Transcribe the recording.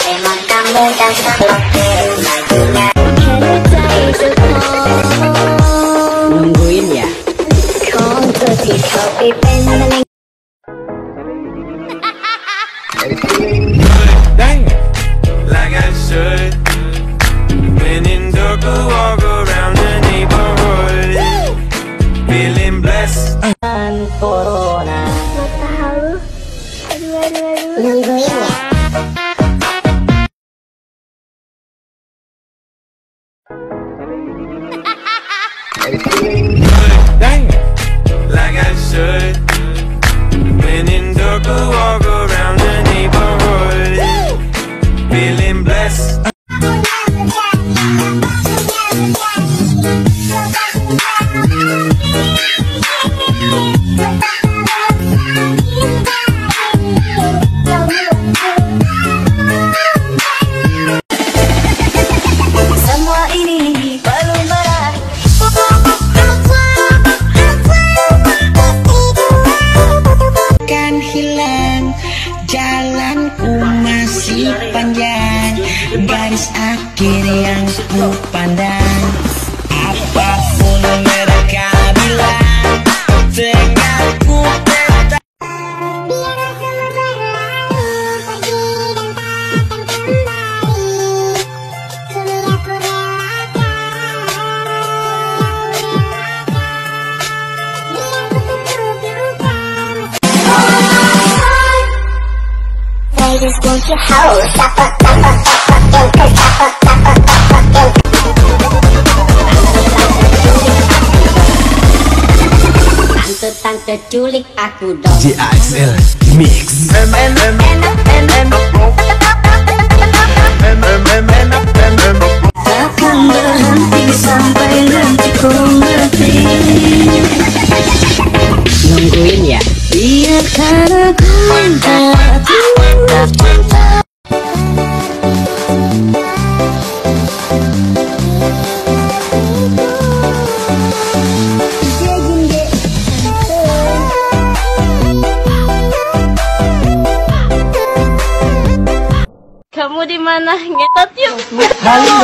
Emang kamu dasar lagunya nungguin ya. Like I should. When in dark, I walk around the neighborhood, feeling blessed. Corona. nungguin ya. Like I should. When in dark, I walk around the neighborhood, feeling blessed. Semua ini belum berakhir. Kan hilang, jalanku masih panjang, garis akhir yang ku pandang. Apapun mereka bilang, denganku tetap. Ladies, won't you hold? Stop up, stop up, stop up, yo, cause stop up, stop up, stop up, yo. Tante-tante culik aku dong. JAXL Mix. Takkan berhenti sampai nanti ku ngerti. Nungguin ya. Biarkan aku mati. Kamu di mana? Ngetot yuk. Halo,